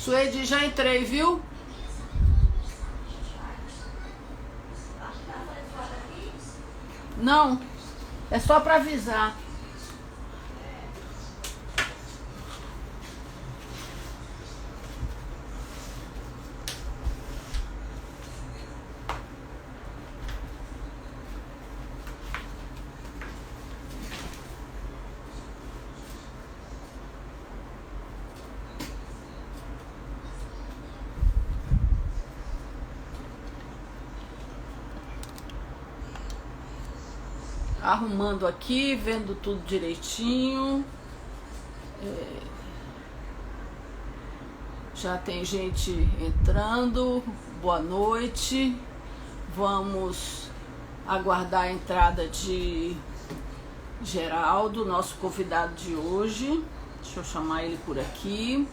Suede, já entrei, viu? Não, é só para avisar. Arrumando aqui, vendo tudo direitinho. Já tem gente entrando. Boa noite. Vamos aguardar a entrada de Geraldo, nosso convidado de hoje. Deixa eu chamar ele por aqui.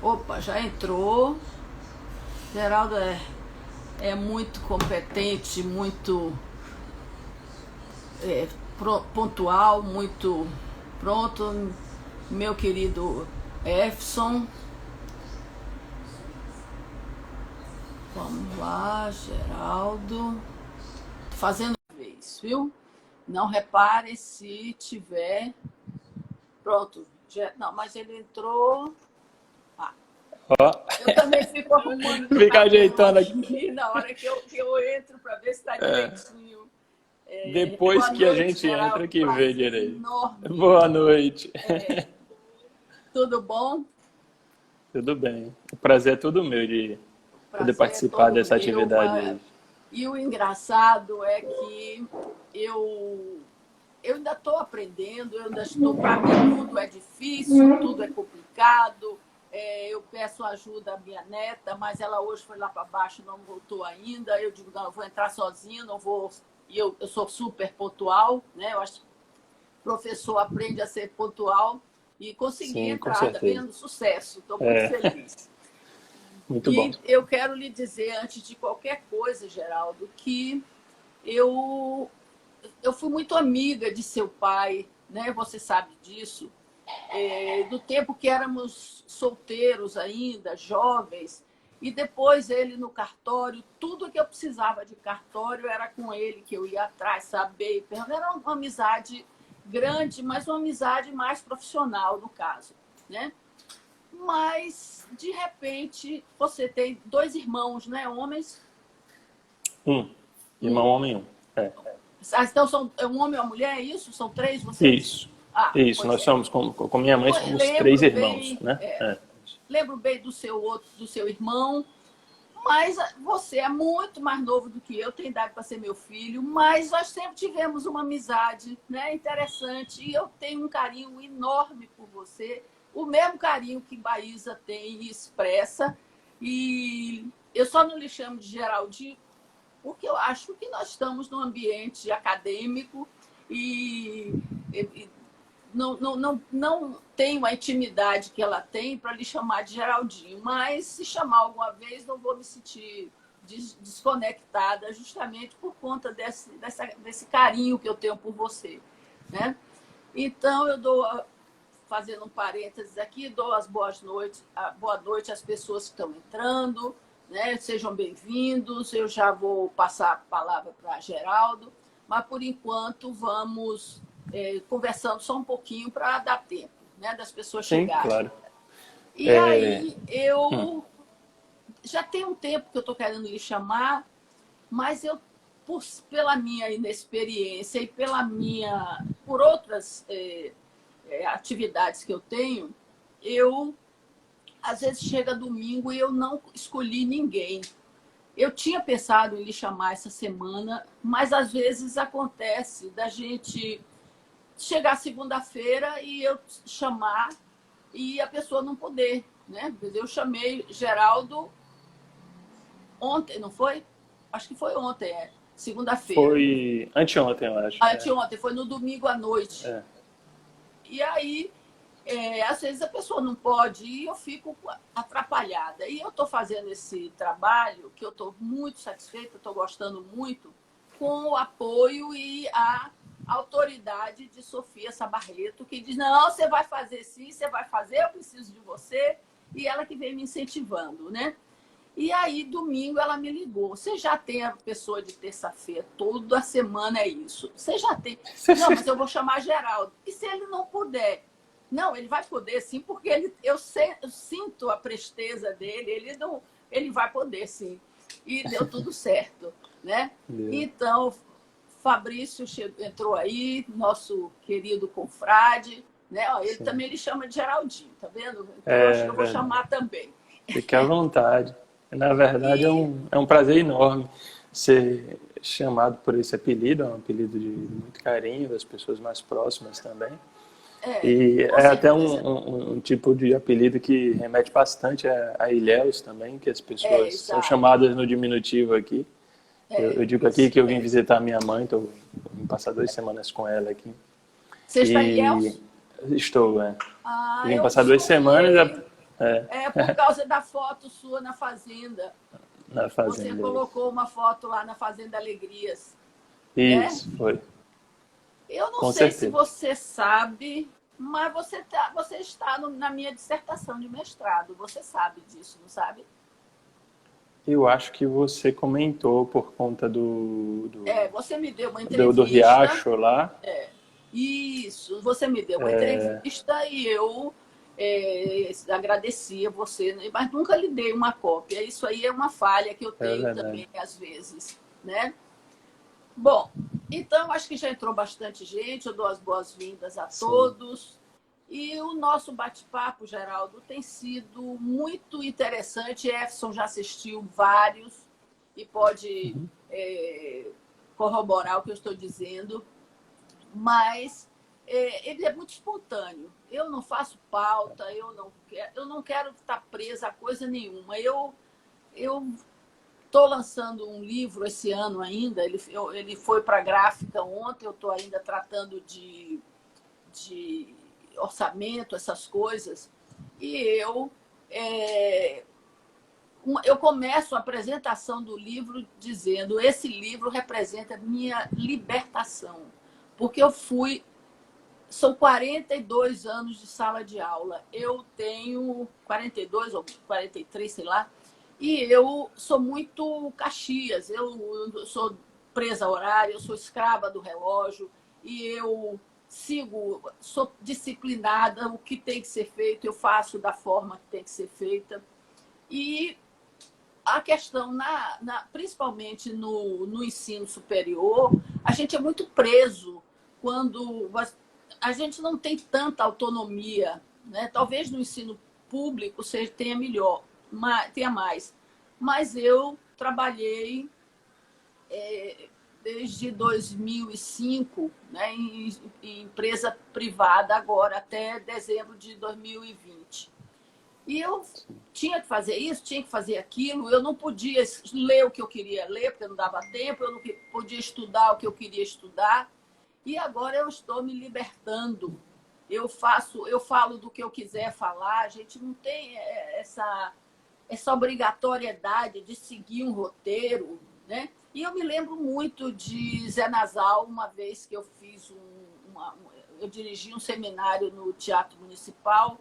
Opa, já entrou. Geraldo é muito competente, muito pontual, muito pronto. Meu querido Efson. Vamos lá, Geraldo. Tô fazendo uma vez, viu? Não repare se tiver. Pronto. Não, mas ele entrou. Ó, Eu também fico arrumando meu fica cabelo ajeitando aqui. aqui na hora que eu entro para ver se está direitinho. Depois Boa que a noite, gente entra Geraldo. que vê Prazer direito. enorme. Boa noite. Tudo bom? Tudo bem. O prazer é todo meu de poder Prazer é participar todo dessa meu. atividade hoje. E o engraçado é que eu ainda estou aprendendo, para mim tudo é difícil, tudo é complicado. Eu peço ajuda à minha neta, mas ela hoje foi lá para baixo, não voltou ainda. Eu digo, não, eu vou entrar sozinha, não vou. E eu sou super pontual, né? Eu acho que o professor aprende a ser pontual e consegui Sim, com entrar, tá certeza. vendo? Sucesso, estou muito feliz. Muito bom. E eu quero lhe dizer, antes de qualquer coisa, Geraldo, que eu fui muito amiga de seu pai, né? Você sabe disso. Do tempo que éramos solteiros ainda, jovens, e depois ele no cartório, tudo que eu precisava de cartório era com ele que eu ia atrás, saber. Era uma amizade grande, mas uma amizade mais profissional, no caso, né? Mas, de repente, você tem dois irmãos, né? Homens. Irmão homem um. Então, são um homem e uma mulher, é isso? São três vocês? Isso. Ah, Isso. pois Nós é. somos, com minha mãe, somos três Lembro irmãos, bem, né? lembro bem do seu irmão, mas você é muito mais novo do que eu, tem idade para ser meu filho, mas nós sempre tivemos uma amizade, né, interessante, e eu tenho um carinho enorme por você, o mesmo carinho que Baísa tem e expressa, e eu só não lhe chamo de Geraldinho, porque eu acho que nós estamos num ambiente acadêmico e não tenho a intimidade que ela tem para lhe chamar de Geraldinho, mas se chamar alguma vez não vou me sentir desconectada, justamente por conta desse carinho que eu tenho por você, né? Então, fazendo um parênteses aqui, dou as boa noite às pessoas que estão entrando, né? Sejam bem-vindos, eu já vou passar a palavra para Geraldo, mas, por enquanto, vamos conversando só um pouquinho para dar tempo, né, das pessoas Sim, chegarem. claro. E aí, eu já tem um tempo que eu estou querendo lhe chamar, mas pela minha inexperiência e por outras atividades que eu tenho, às vezes chega domingo e eu não escolhi ninguém. Eu tinha pensado em lhe chamar essa semana, mas às vezes acontece da gente chegar segunda-feira e eu chamar e a pessoa não poder, né? Eu chamei Geraldo ontem, não foi? Acho que foi ontem, segunda-feira. Foi anteontem, eu acho. Anteontem, foi no domingo à noite. E aí, às vezes a pessoa não pode ir e eu fico atrapalhada. E eu estou fazendo esse trabalho, que eu estou muito satisfeita, estou gostando muito, com o apoio e a autoridade de Sofia Sabarreto, que diz, não, você vai fazer sim, você vai fazer, eu preciso de você. E ela que vem me incentivando, né? E aí, domingo, ela me ligou. Você já tem a pessoa de terça-feira, toda semana é isso. Você já tem. Não, mas eu vou chamar Geraldo. E se ele não puder? Não, ele vai poder sim, porque eu sinto a presteza dele, ele vai poder sim. E deu tudo certo, né? Então, Fabrício entrou aí, nosso querido confrade, né? Ó, também ele chama de Geraldinho, tá vendo? Então, eu acho que eu vou chamar também. Fique à vontade. Na verdade, é um prazer enorme ser chamado por esse apelido, é um apelido de muito carinho das pessoas mais próximas também. E é até um tipo de apelido que remete bastante a Ilhéus também, que as pessoas são chamadas no diminutivo aqui. Eu digo aqui que eu vim visitar minha mãe, vim passar 2 semanas com ela aqui. Você está em Ilhéus? Estou, vim passar 2 semanas. Por causa da foto sua na Fazenda. Na Fazenda. Você colocou uma foto lá na Fazenda Alegrias. Isso, né? foi. Eu não Com sei certeza. se você sabe, mas você está na minha dissertação de mestrado. Você sabe disso, não sabe? Eu acho que você comentou por conta você me deu uma entrevista. Do Riacho lá. Isso, você me deu uma entrevista e eu agradeci a você, mas nunca lhe dei uma cópia. Isso aí é uma falha que eu tenho também, às vezes, né? Bom, então acho que já entrou bastante gente, eu dou as boas-vindas a todos. E o nosso bate-papo, Geraldo, tem sido muito interessante. Jefferson já assistiu vários e pode corroborar o que eu estou dizendo. Mas ele é muito espontâneo. Eu não faço pauta, eu não quero estar presa a coisa nenhuma. Eu estou lançando um livro esse ano ainda, ele foi para a gráfica ontem, eu estou ainda tratando de orçamento, essas coisas. E eu começo a apresentação do livro dizendo: esse livro representa minha libertação. Porque são 42 anos de sala de aula. Eu tenho 42 ou 43, sei lá, e eu sou muito Caxias. Eu sou presa a horário, eu sou escrava do relógio, e eu sou disciplinada, o que tem que ser feito, eu faço da forma que tem que ser feita. E a questão, principalmente no ensino superior, a gente é muito preso quando a gente não tem tanta autonomia, né? Talvez no ensino público tenha mais. Mas eu trabalhei desde 2005, né, em empresa privada, agora até dezembro de 2020. E eu tinha que fazer isso, tinha que fazer aquilo. Eu não podia ler o que eu queria ler, porque não dava tempo. Eu não podia estudar o que eu queria estudar. E agora eu estou me libertando. Eu falo do que eu quiser falar. A gente não tem essa obrigatoriedade de seguir um roteiro, né? E eu me lembro muito de Zé Nasal, uma vez que eu eu dirigi um seminário no Teatro Municipal,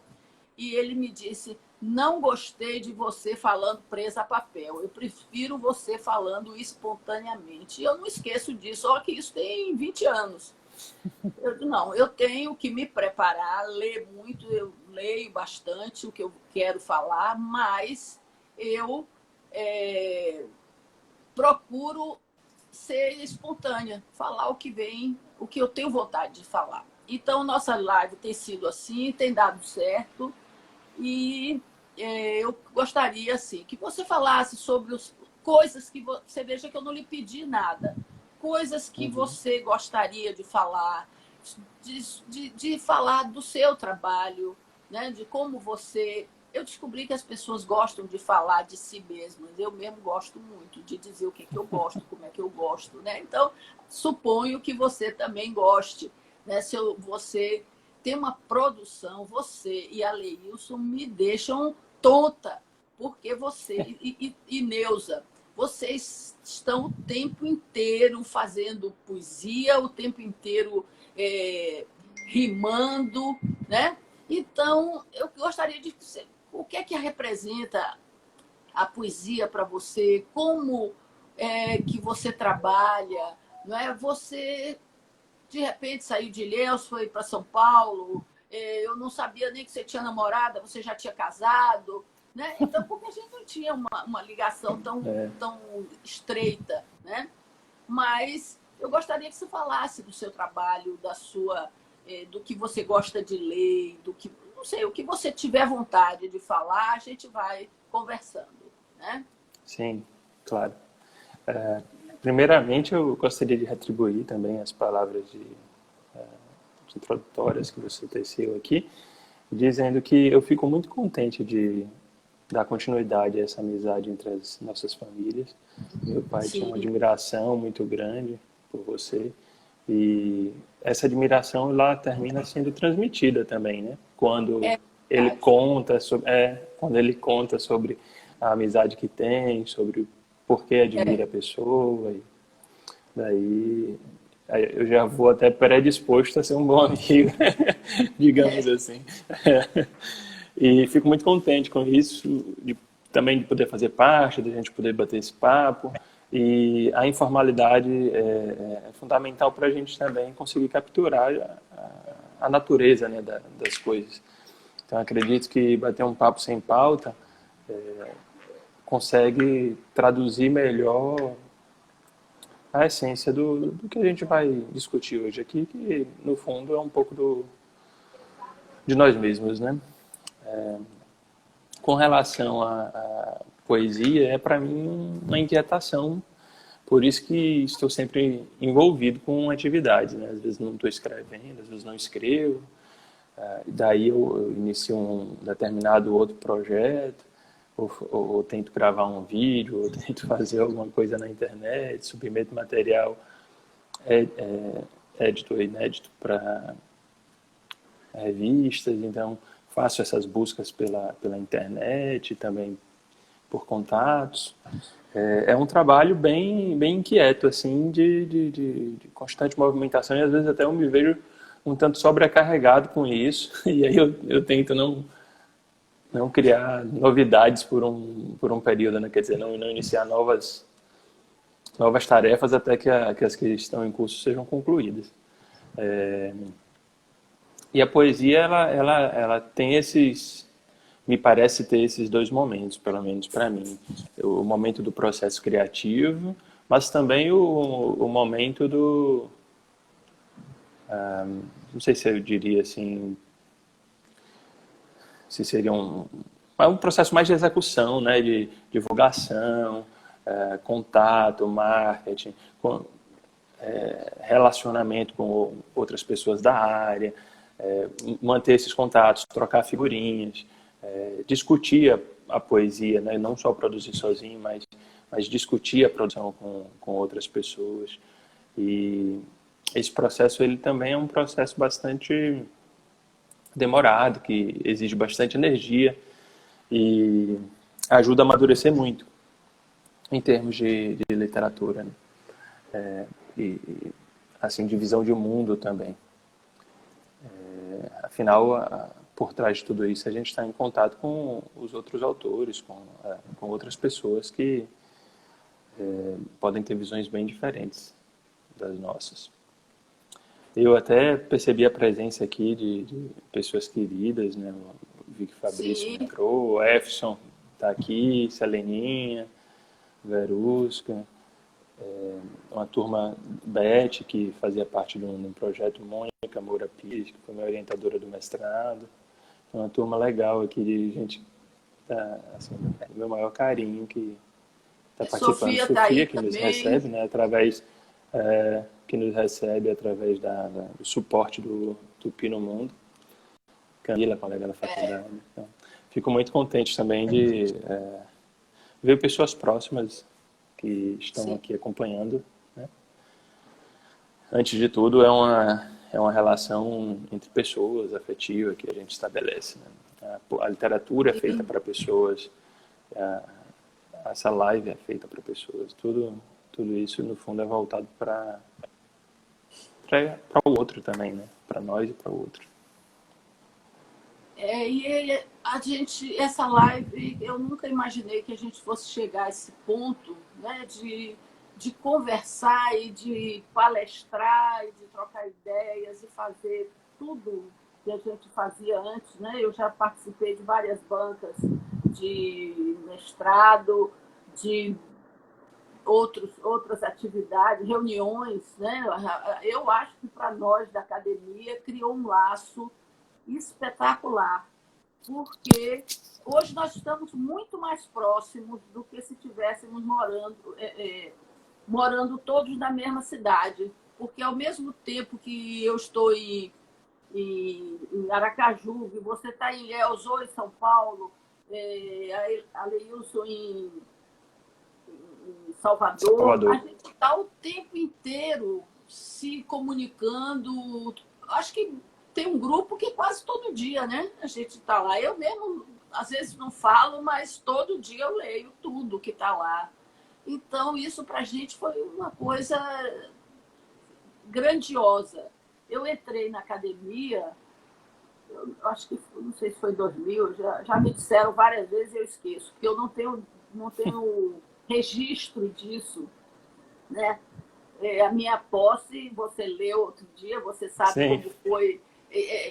e ele me disse: não gostei de você falando presa a papel, eu prefiro você falando espontaneamente. E eu não esqueço disso, só que isso tem 20 anos. Eu tenho que me preparar, ler muito, eu leio bastante o que eu quero falar, mas eu procuro ser espontânea, falar o que vem, o que eu tenho vontade de falar. Então, nossa live tem sido assim, tem dado certo. E eu gostaria, assim, que você falasse sobre coisas que você veja que eu não lhe pedi nada. Coisas que você gostaria de falar, de falar do seu trabalho, né? De como você... Eu descobri que as pessoas gostam de falar de si mesmas. Eu mesmo gosto muito de dizer o que eu gosto, como é que eu gosto, né? Então, suponho que você também goste, né? Se você tem uma produção, você e a Leilson me deixam tonta, porque você e Neuza, vocês estão o tempo inteiro fazendo poesia, o tempo inteiro rimando, né? Então, eu gostaria de dizer o que é que representa a poesia para você, como que você trabalha, não é? Você, de repente, saiu de Ilhéus, foi para São Paulo, eu não sabia nem que você tinha namorada, você já tinha casado, né? Então, porque a gente não tinha uma ligação tão estreita, né? Mas eu gostaria que você falasse do seu trabalho, do que você gosta de ler, não sei, o que você tiver vontade de falar, a gente vai conversando, né? Sim, claro. Primeiramente, eu gostaria de retribuir também as palavras de introdutórias que você teceu aqui, dizendo que eu fico muito contente de dar continuidade a essa amizade entre as nossas famílias. Meu pai tinha uma admiração muito grande por você e essa admiração lá termina sendo transmitida também, né? Quando ele conta sobre a amizade que tem, sobre o porquê admira a pessoa. E daí eu já vou até predisposto a ser um bom amigo, digamos assim. E fico muito contente com isso, também de poder fazer parte, de a gente poder bater esse papo. E a informalidade é fundamental para a gente também conseguir capturar a natureza, né, das coisas. Então, acredito que bater um papo sem pauta consegue traduzir melhor a essência do que a gente vai discutir hoje aqui, que no fundo é um pouco de nós mesmos, né? Com relação à poesia, é para mim uma inquietação, por isso que estou sempre envolvido com atividades, né? Às vezes não estou escrevendo, às vezes não escrevo, daí eu inicio um determinado outro projeto, ou tento gravar um vídeo, ou tento fazer alguma coisa na internet, submeto material édito ou inédito para revistas, então faço essas buscas pela internet, também por contatos. É um trabalho bem inquieto, assim, de constante movimentação, e às vezes até eu me vejo um tanto sobrecarregado com isso, e aí eu tento não criar novidades por um período, né? Quer dizer, não iniciar novas tarefas até que as que estão em curso sejam concluídas. E a poesia, ela tem me parece ter esses dois momentos, pelo menos para mim. O momento do processo criativo, mas também o momento não sei se eu diria assim, se seria um processo mais de execução, né, de divulgação, contato, marketing, relacionamento com outras pessoas da área, manter esses contatos, trocar figurinhas, discutir a poesia, né, não só produzir sozinho, mas discutir a produção com outras pessoas. E esse processo ele também é um processo bastante demorado, que exige bastante energia e ajuda a amadurecer muito em termos de literatura, né? E assim, de visão de mundo também. Afinal, por trás de tudo isso, a gente está em contato com os outros autores, com outras pessoas que podem ter visões bem diferentes das nossas. Eu até percebi a presença aqui de pessoas queridas, né? O Vic Fabrício entrou, o Efson está aqui, Seleninha, Verusca, uma turma Beth, que fazia parte de um projeto, Mônica Moura Pires, que foi minha orientadora do mestrado. Uma turma legal aqui de gente, assim, meu maior carinho que está participando. Sofia que nos recebe, né, que nos recebe através do suporte do Tupi no Mundo. Camila, colega da faculdade. Então, fico muito contente também de ver pessoas próximas que estão aqui acompanhando, né? Antes de tudo, é uma relação entre pessoas, afetiva, que a gente estabelece, né? A literatura é feita para pessoas, essa live é feita para pessoas. Tudo isso, no fundo, é voltado para o outro também, né? Para nós e para o outro. E a gente, essa live, eu nunca imaginei que a gente fosse chegar a esse ponto, né, de conversar e de palestrar e de trocar ideias e fazer tudo que a gente fazia antes, né? Eu já participei de várias bancas de mestrado, de outras atividades, reuniões, né? Eu acho que para nós da academia criou um laço espetacular, porque hoje nós estamos muito mais próximos do que se estivéssemos morando todos na mesma cidade, porque ao mesmo tempo que eu estou em Aracaju, que você está em Ilhéus ou em São Paulo, a Leilson em Salvador, a gente está o tempo inteiro se comunicando. Acho que tem um grupo que quase todo dia, né? A gente está lá. Eu mesmo, às vezes, não falo, mas todo dia eu leio tudo que está lá. Então, isso para a gente foi uma coisa grandiosa. Eu entrei na academia, eu acho que, não sei se foi 2000, já me disseram várias vezes e eu esqueço, porque eu não tenho registro disso, né? A minha posse, você leu outro dia, você sabe Sim. como foi.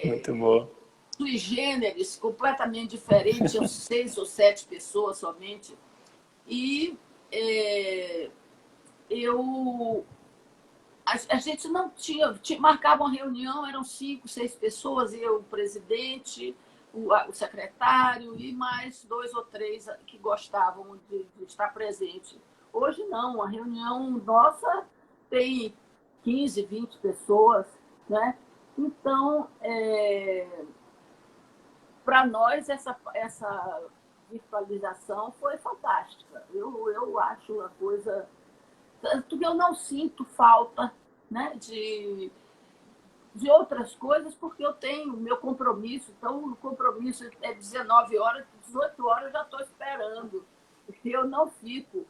Muito boa. Sui generis, completamente diferente, tinham 6 ou 7 pessoas somente. E a gente não marcava uma reunião, eram 5, 6 pessoas, eu, o presidente, o secretário e mais 2 ou 3 que gostavam de estar presente. Hoje não, a reunião nossa tem 15, 20 pessoas, né? Então, para nós, essa virtualização foi fantástica. Eu acho uma coisa... Tanto que eu não sinto falta, né, de outras coisas, porque eu tenho meu compromisso. Então, o compromisso é 19 horas, 18 horas eu já estou esperando. Eu não fico,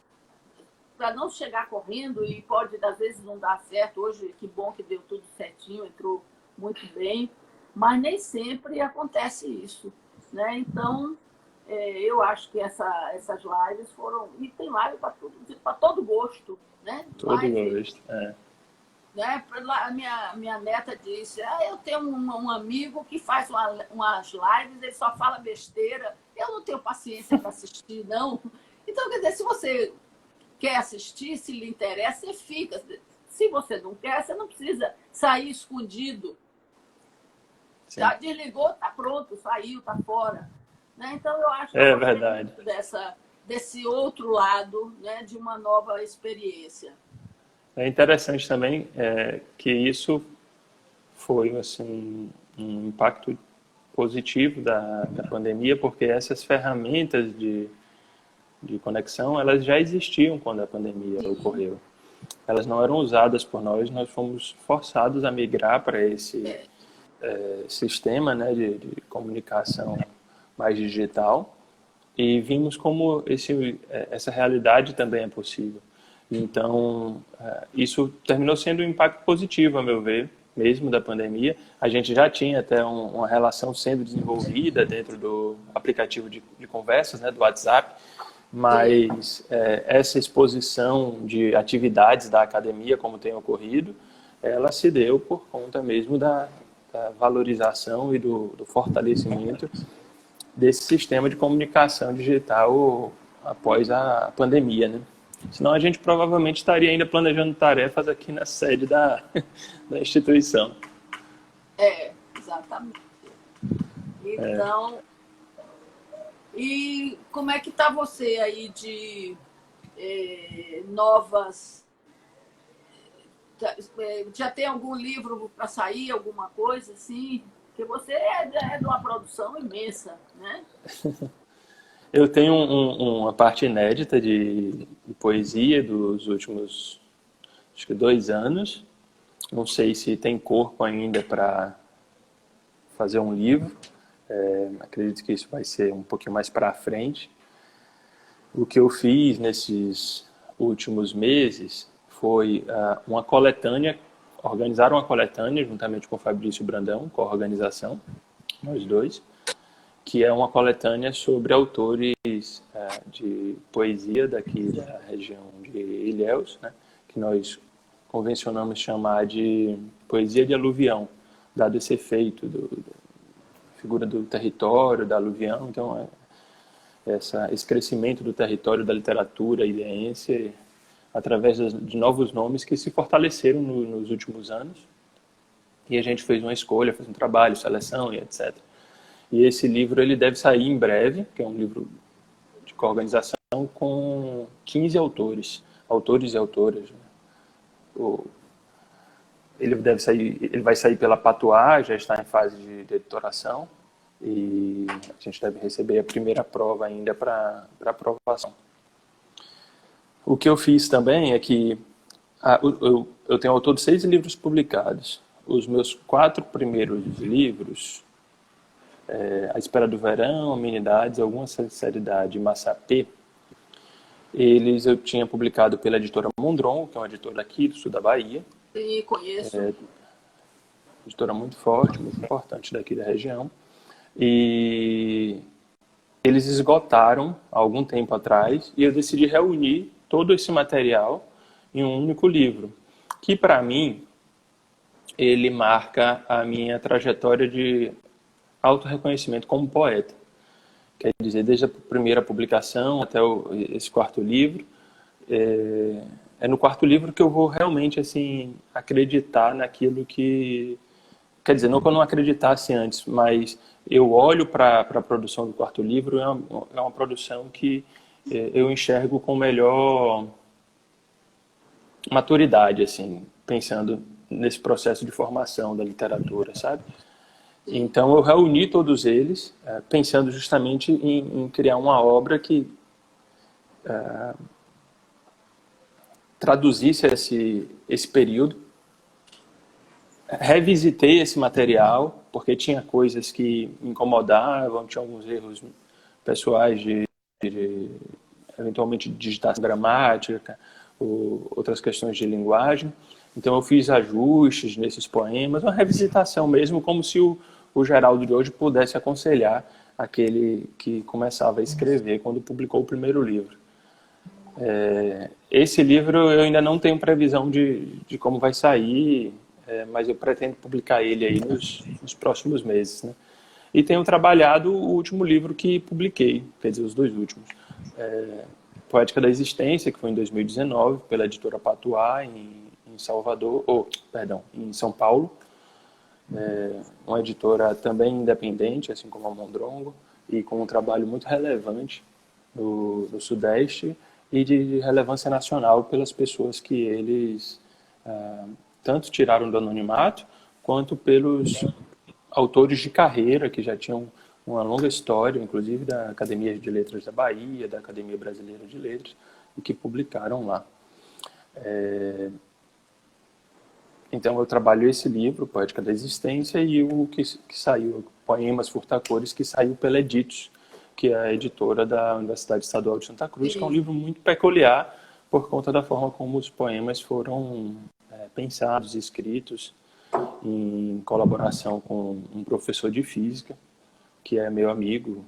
para não chegar correndo, e pode, às vezes, não dar certo. Hoje, que bom que deu tudo certinho, entrou muito bem, mas nem sempre acontece isso, né? Então, eu acho que essas lives foram... E tem live para todo gosto, né? Todo Live, gosto, né? A minha neta disse, eu tenho um amigo que faz umas lives, ele só fala besteira, eu não tenho paciência para assistir, não. Então, quer dizer, se você quer assistir, se lhe interessa, você fica. Se você não quer, você não precisa sair escondido. Sim. Já desligou, está pronto, saiu, está fora. Né? Então, eu acho que eu verdade. Muito desse outro lado, né, de uma nova experiência. É interessante também que isso foi assim, um impacto positivo da pandemia, porque essas ferramentas de conexão, elas já existiam quando a pandemia ocorreu. Elas não eram usadas por nós fomos forçados a migrar para esse sistema, né, de comunicação mais digital, e vimos como essa realidade também é possível. Então, isso terminou sendo um impacto positivo, a meu ver, mesmo da pandemia. A gente já tinha até uma relação sendo desenvolvida dentro do aplicativo de conversas, né, do WhatsApp, mas essa exposição de atividades da academia, como tem ocorrido, ela se deu por conta mesmo da valorização e do fortalecimento desse sistema de comunicação digital após a pandemia, né? Senão a gente provavelmente estaria ainda planejando tarefas aqui na sede da instituição. Exatamente. Então, e como é que está você aí de novas... Já tem algum livro para sair, alguma coisa assim? Porque você é de uma produção imensa, né? Eu tenho uma parte inédita de poesia dos últimos, acho que 2 anos. Não sei se tem corpo ainda para fazer um livro. Acredito que isso vai ser um pouquinho mais para frente. O que eu fiz nesses últimos meses foi uma coletânea, organizar uma coletânea juntamente com o Fabrício Brandão, com a organização, nós dois, que é uma coletânea sobre autores de poesia daqui da região de Ilhéus, né, que nós convencionamos chamar de poesia de aluvião, dado esse efeito da figura do território, da aluvião. Então, esse crescimento do território da literatura ilhéense através de novos nomes que se fortaleceram nos últimos anos. E a gente fez uma escolha, fez um trabalho, seleção e etc. E esse livro ele deve sair em breve, que é um livro de coorganização com 15 autores e autoras. Né? Ele vai sair pela Patuá, já está em fase de editoração, e a gente deve receber a primeira prova ainda para aprovação. O que eu fiz também é que eu tenho ao todo 6 livros publicados. Os meus 4 primeiros livros, A Espera do Verão, Amenidades, Alguma Sinceridade e Massapê, eu tinha publicado pela editora Mondrongo, que é uma editora aqui do sul da Bahia. Sim, conheço. Editora muito forte, muito importante daqui da região. E eles esgotaram há algum tempo atrás e eu decidi reunir todo esse material em um único livro, que para mim ele marca a minha trajetória de autorreconhecimento como poeta. Quer dizer, desde a primeira publicação até esse 4º livro, é no 4º livro que eu vou realmente assim acreditar naquilo que... Quer dizer, não que eu não acreditasse antes, mas eu olho para a produção do 4º livro, é uma produção que eu enxergo com melhor maturidade, assim, pensando nesse processo de formação da literatura, sabe? Então eu reuni todos eles, pensando justamente em criar uma obra que traduzisse esse período. Revisitei esse material, porque tinha coisas que me incomodavam, tinha alguns erros pessoais de eventualmente digitação gramática, ou outras questões de linguagem. Então eu fiz ajustes nesses poemas, uma revisitação mesmo, como se o Geraldo de hoje pudesse aconselhar aquele que começava a escrever quando publicou o primeiro livro. Esse livro eu ainda não tenho previsão de como vai sair, mas eu pretendo publicar ele aí nos próximos meses, né? E tenho trabalhado o último livro que publiquei, quer dizer, os 2 últimos. Poética da Existência, que foi em 2019, pela editora Patuá, em São Paulo. Uma editora também independente, assim como a Mondrongo, e com um trabalho muito relevante no Sudeste e de relevância nacional pelas pessoas que eles tanto tiraram do anonimato, quanto pelos autores de carreira que já tinham uma longa história, inclusive da Academia de Letras da Bahia, da Academia Brasileira de Letras, e que publicaram lá. Então eu trabalho esse livro, Poética da Existência, e o que saiu, Poemas Furtacores, que saiu pela Editos, que é a editora da Universidade Estadual de Santa Cruz, que é um livro muito peculiar por conta da forma como os poemas foram pensados e escritos em colaboração com um professor de física, que é meu amigo,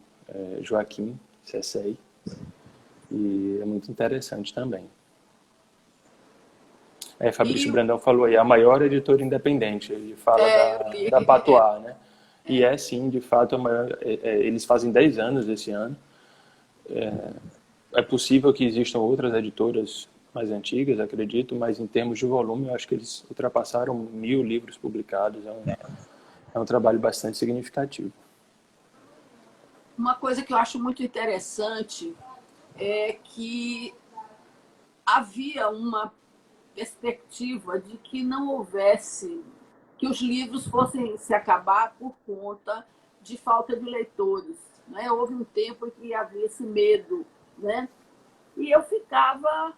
Joaquim Cessei, e é muito interessante também. Fabrício Brandão falou aí, a maior editora independente, ele fala da Patuá, né? E sim, de fato, a maior, eles fazem 10 anos esse ano. É possível que existam outras editoras mais antigas, acredito, mas em termos de volume, eu acho que eles ultrapassaram 1000 livros publicados. É um trabalho bastante significativo. Uma coisa que eu acho muito interessante é que havia uma perspectiva de que não houvesse, que os livros fossem se acabar por conta de falta de leitores, né? Houve um tempo em que havia esse medo, né? E eu ficava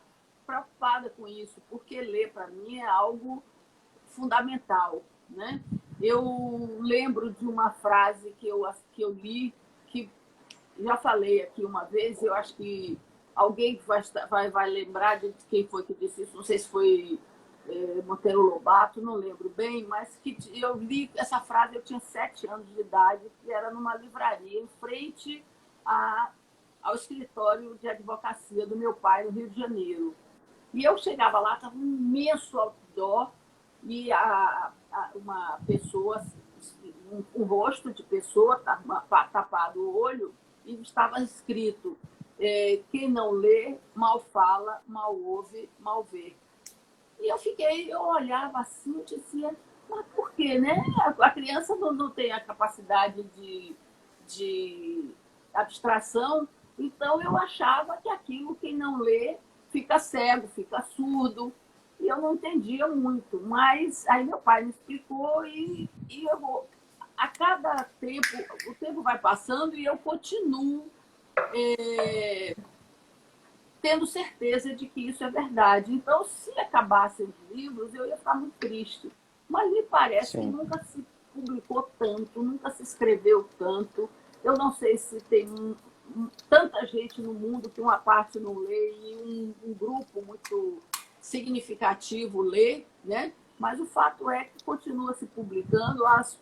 preocupada com isso, porque ler para mim é algo fundamental, né? Eu lembro de uma frase que eu li, que já falei aqui uma vez, eu acho que alguém vai lembrar de quem foi que disse isso, não sei se foi Monteiro Lobato, não lembro bem, mas que eu li essa frase, eu tinha 7 anos de idade, que era numa livraria, em frente ao escritório de advocacia do meu pai, no Rio de Janeiro. E eu chegava lá, estava um imenso outdoor, e uma pessoa, um rosto de pessoa, tapado o olho, e estava escrito: quem não lê, mal fala, mal ouve, mal vê. E eu olhava assim e dizia, mas por quê, né? A criança não tem a capacidade de abstração, então eu achava que aquilo, quem não lê, fica cego, fica surdo, e eu não entendia muito. Mas aí meu pai me explicou e a cada tempo, o tempo vai passando e eu continuo tendo certeza de que isso é verdade. Então, se acabassem os livros, eu ia ficar muito triste. Mas me parece Sim. que nunca se publicou tanto, nunca se escreveu tanto. Eu não sei se tem tanta gente no mundo que uma parte não lê e um grupo muito significativo lê, né? Mas o fato é que continua se publicando, as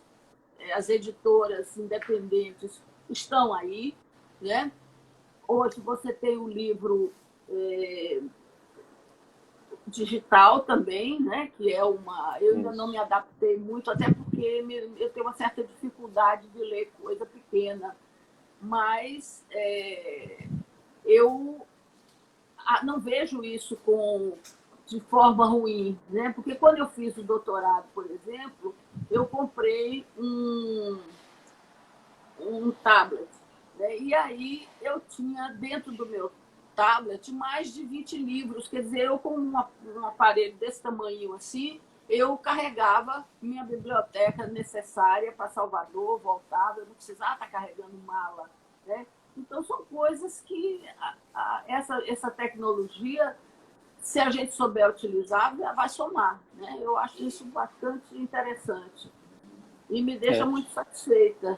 editoras independentes estão aí, né? Hoje você tem o livro digital também, né? Que é uma... Eu ainda não me adaptei muito, até porque eu tenho uma certa dificuldade de ler coisa pequena. Mas eu não vejo isso de forma ruim, né? Porque quando eu fiz o doutorado, por exemplo, eu comprei um tablet, né? E aí eu tinha dentro do meu tablet mais de 20 livros, quer dizer, eu com um aparelho desse tamanho assim, eu carregava minha biblioteca necessária para Salvador, voltava, eu não precisava estar carregando mala, né? Então são coisas que essa tecnologia, se a gente souber utilizar, vai somar, né? Eu acho isso bastante interessante e me deixa muito satisfeita.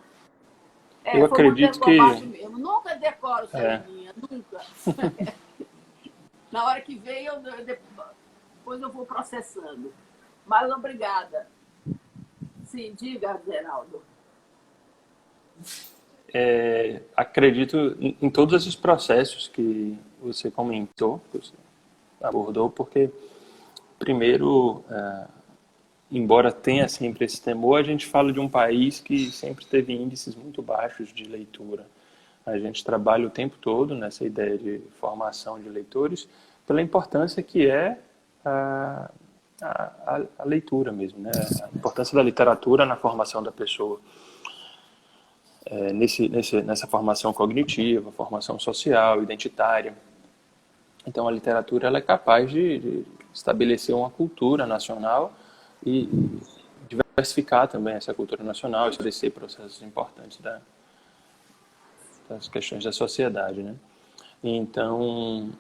Eu acredito que... mesmo. Nunca decoro Celinha, nunca. Na hora que vem, depois eu vou processando. Mas obrigada. Sim, diga, Geraldo. Acredito em todos esses processos que você comentou, que você abordou, porque, primeiro, embora tenha sempre esse temor, a gente fala de um país que sempre teve índices muito baixos de leitura. A gente trabalha o tempo todo nessa ideia de formação de leitores pela importância que é a leitura mesmo, né? A importância da literatura na formação da pessoa. Nessa formação cognitiva, formação social, identitária. Então, a literatura ela é capaz de estabelecer uma cultura nacional e diversificar também essa cultura nacional, estabelecer processos importantes das questões da sociedade, né? Então,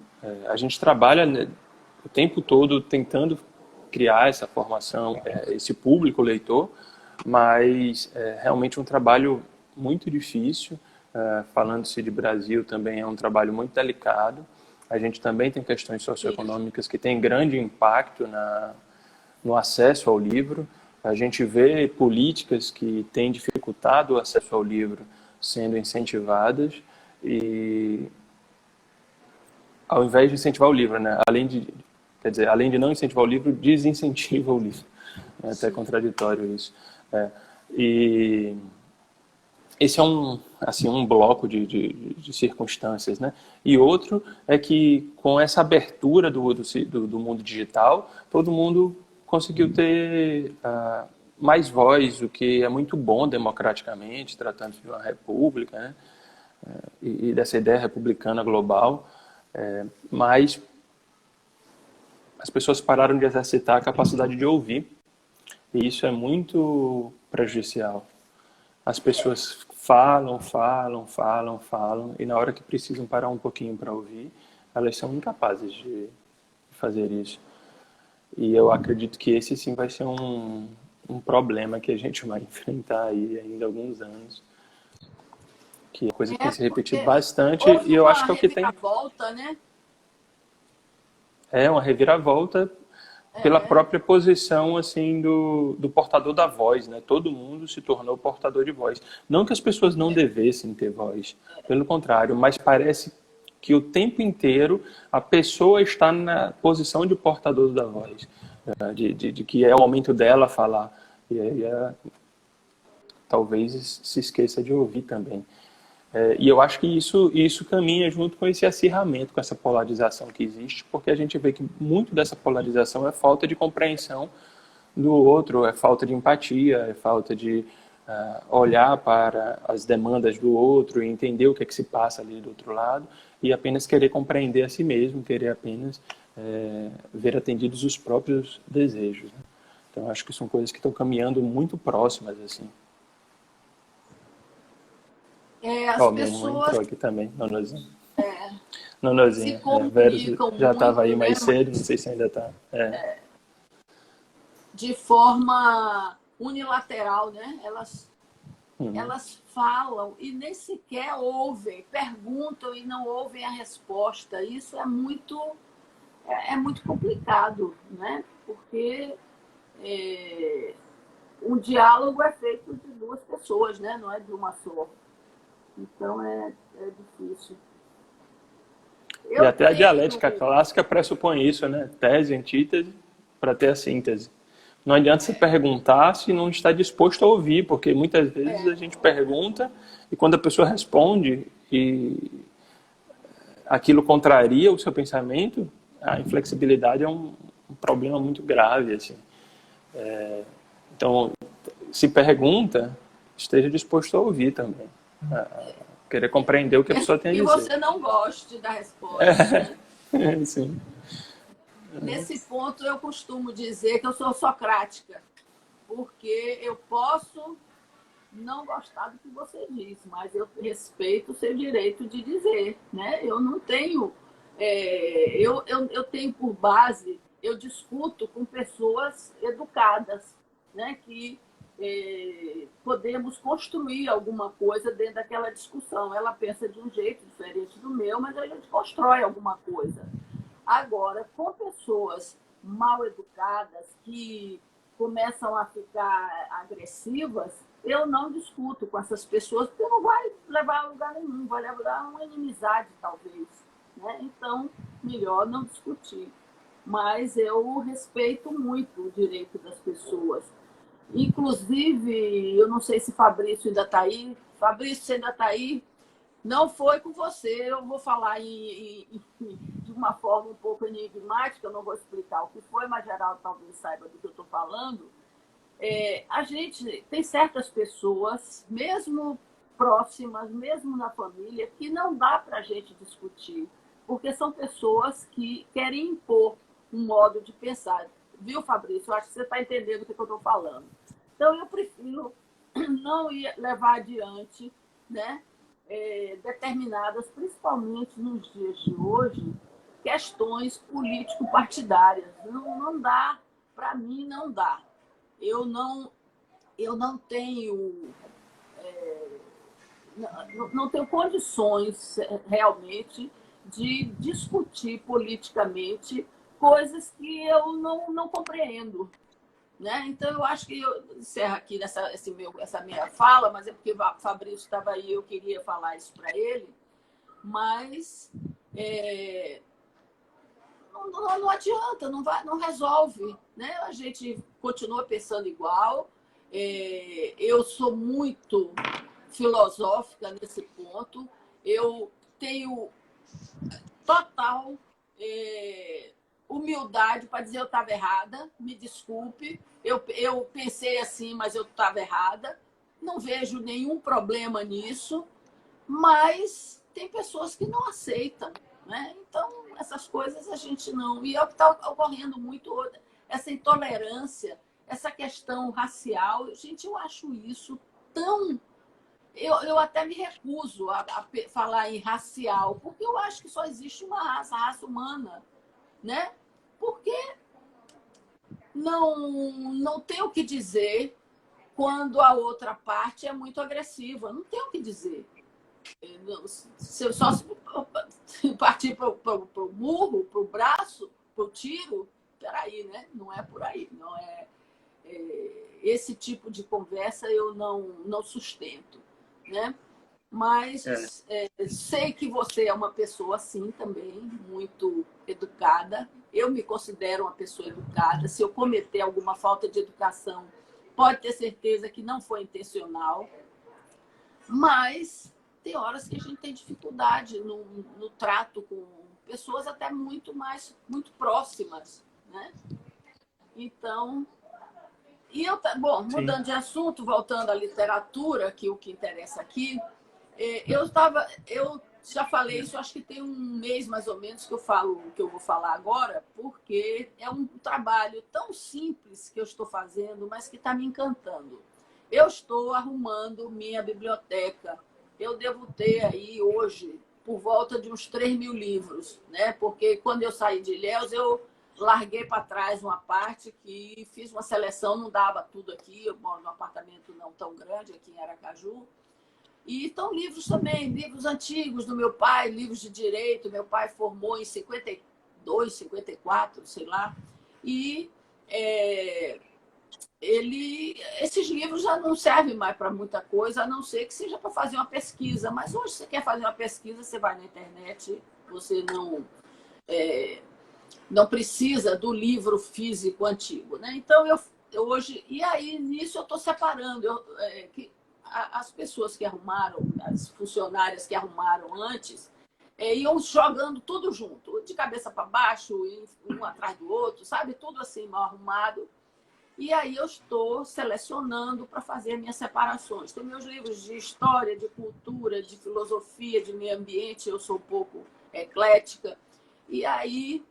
a gente trabalha o tempo todo tentando criar essa formação, esse público leitor, mas é realmente um trabalho muito difícil. Falando-se de Brasil, também é um trabalho muito delicado. A gente também tem questões socioeconômicas que têm grande impacto no acesso ao livro. A gente vê políticas que têm dificultado o acesso ao livro sendo incentivadas e, ao invés de incentivar o livro, né? Além de não incentivar o livro, desincentiva o livro. É até contraditório isso. E esse é um bloco de circunstâncias, né? E outro é que, com essa abertura do mundo digital, todo mundo conseguiu ter mais voz, o que é muito bom democraticamente, tratando-se de uma república, né? E dessa ideia republicana global, mas as pessoas pararam de exercitar a capacidade de ouvir, e isso é muito prejudicial. As pessoas falam, e na hora que precisam parar um pouquinho para ouvir, elas são incapazes de fazer isso. E eu acredito que esse sim vai ser um problema que a gente vai enfrentar aí ainda há alguns anos. Que é coisa que tem se repetido bastante, e eu acho que é o que tem... Volta, né? É uma reviravolta pela É, própria posição assim do portador da voz, né? Todo mundo se tornou portador de voz. Não que as pessoas não devessem ter voz, pelo contrário, mas parece que o tempo inteiro a pessoa está na posição de portador da voz, né? De que é o momento dela falar. E aí talvez se esqueça de ouvir também. E eu acho que isso caminha junto com esse acirramento, com essa polarização que existe, porque a gente vê que muito dessa polarização é falta de compreensão do outro, é falta de empatia, é falta de olhar para as demandas do outro e entender o que é que se passa ali do outro lado e apenas querer compreender a si mesmo, querer apenas ver atendidos os próprios desejos. Né? Então, acho que são coisas que estão caminhando muito próximas, assim. as Ó, minha irmã pessoas entrou aqui também, Nonozinha. se Nonozinha. Vero comunicam já estava aí muito, né? mais cedo, não sei se ainda está. De forma unilateral, né? Uhum. Elas falam e nem sequer ouvem, perguntam e não ouvem a resposta. Isso é muito complicado, né? Porque um diálogo é feito de duas pessoas, né? Não é de uma só. Então é difícil. E Eu até a tenho. dialética clássica pressupõe isso, né? Tese, antítese, para ter a síntese. Não adianta você perguntar se não está disposto a ouvir, porque muitas vezes a gente pergunta e quando a pessoa responde e aquilo contraria o seu pensamento, a inflexibilidade é um problema muito grave, assim. Então, se pergunta, esteja disposto a ouvir também. A querer compreender o que a pessoa tem a E dizer. você não goste da resposta, né? Sim. Nesse ponto, eu costumo dizer que eu sou socrática, porque eu posso não gostar do que você diz, mas eu respeito o seu direito de dizer, né? Eu não tenho, eu tenho por base, eu discuto com pessoas educadas, né? Que podemos construir alguma coisa dentro daquela discussão. Ela pensa de um jeito diferente do meu, mas a gente constrói alguma coisa. Agora, com pessoas mal educadas que começam a ficar agressivas, eu não discuto com essas pessoas, porque não vai levar a lugar nenhum, vai levar a uma inimizade, talvez. Né? Então, melhor não discutir. Mas eu respeito muito o direito das pessoas. Inclusive, eu não sei se Fabrício ainda está aí. Fabrício, você ainda está aí? Não foi com você, eu vou falar de uma forma um pouco enigmática, eu não vou explicar o que foi, mas geral talvez saiba do que eu estou falando. A gente tem certas pessoas, mesmo próximas, mesmo na família, que não dá para a gente discutir, porque são pessoas que querem impor um modo de pensar. Viu, Fabrício? Eu acho que você está entendendo o que eu estou falando. Então, eu prefiro não ir levar adiante, né? Determinadas, principalmente nos dias de hoje, questões político-partidárias. Não dá, para mim, não dá. Eu não tenho, não tenho condições realmente de discutir politicamente coisas que eu não compreendo. Né? Então, eu acho que eu encerro aqui essa minha fala, mas é porque o Fabrício estava aí, eu queria falar isso para ele, mas não adianta, não resolve. Né? A gente continua pensando igual. Eu sou muito filosófica nesse ponto, eu tenho total humildade para dizer eu estava errada, me desculpe, eu pensei assim, mas eu estava errada, não vejo nenhum problema nisso, mas tem pessoas que não aceitam. Né? Então, essas coisas a gente não... E é o que está ocorrendo muito, essa intolerância, essa questão racial. Gente, eu acho isso tão... Eu até me recuso a falar em racial, porque eu acho que só existe uma raça, a raça humana. Né? Porque não tem o que dizer quando a outra parte é muito agressiva. Não tem o que dizer. Só se partir para o murro, para o braço, pro tiro, peraí, né? Não é por aí, não é, esse tipo de conversa eu não sustento, né? Mas sei que você é uma pessoa assim também, muito educada. Eu me considero uma pessoa educada. Se eu cometer alguma falta de educação, pode ter certeza que não foi intencional. Mas tem horas que a gente tem dificuldade no trato com pessoas até muito próximas, né? Então, bom, Sim. mudando de assunto, voltando à literatura, que o que interessa aqui, eu já falei isso, acho que tem um mês mais ou menos que eu falo o que eu vou falar agora, porque é um trabalho tão simples que eu estou fazendo, mas que está me encantando. Eu estou arrumando minha biblioteca. Eu devo ter aí hoje por volta de uns 3.000 livros, né? Porque quando eu saí de Ilhéus, eu larguei para trás uma parte que fiz uma seleção, não dava tudo aqui. Eu moro num apartamento não tão grande aqui em Aracaju. E estão livros também, livros antigos do meu pai, livros de direito. Meu pai formou em 52, 54, sei lá. E esses livros já não servem mais para muita coisa, a não ser que seja para fazer uma pesquisa. Mas hoje você quer fazer uma pesquisa, você vai na internet, você não precisa do livro físico antigo, né? Então, eu hoje... E aí, nisso, eu estou separando. As pessoas que arrumaram, as funcionárias que arrumaram antes, iam jogando tudo junto, de cabeça para baixo, um atrás do outro, sabe? Tudo assim, mal arrumado. E aí eu estou selecionando para fazer minhas separações. Tem meus livros de história, de cultura, de filosofia, de meio ambiente, eu sou um pouco eclética. E aí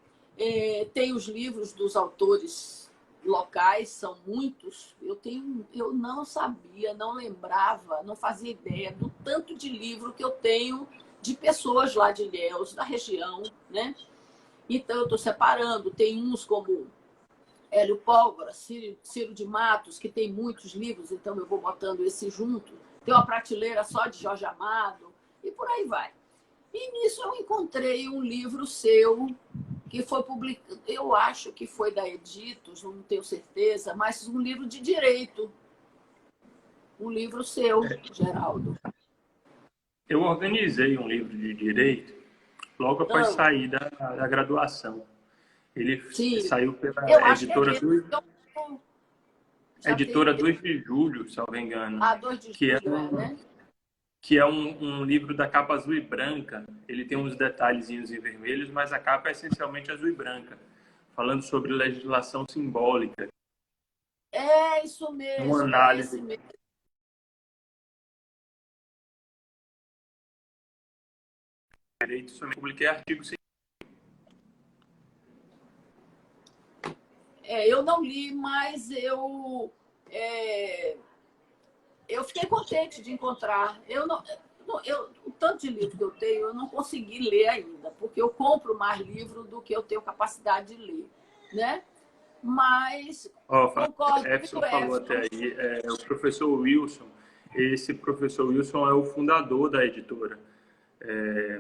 tem os livros dos autores locais, são muitos. Eu não sabia, não lembrava, não fazia ideia do tanto de livro que eu tenho de pessoas lá de Ilhéus, da região, né? Então eu estou separando. Tem uns como Hélio Pólvora, Ciro de Matos, que tem muitos livros, então eu vou botando esse junto. Tem uma prateleira só de Jorge Amado, e por aí vai. E nisso eu encontrei um livro seu, que foi publicado, eu acho que foi da Editos, não tenho certeza, mas um livro de direito. Um livro seu, Geraldo. Eu organizei um livro de direito logo após sair da graduação. Ele Sim, saiu eu pela acho que é editora mesmo. Já editora tem 2 de Julho, se eu não me engano, 2 de que é julho, né? que é um livro da capa azul e branca. Ele tem uns detalhezinhos em vermelhos, mas a capa é essencialmente azul e branca, falando sobre legislação simbólica. É isso Uma mesmo, é esse análise mesmo. de direito, somente publiquei artigo Eu não li, mas eu fiquei contente de encontrar. O tanto de livro que eu tenho, eu não consegui ler ainda, porque eu compro mais livro do que eu tenho capacidade de ler, né? Mas concordo com Efson o falou até Efson. aí, o professor Wilson. Esse professor Wilson é o fundador da editora.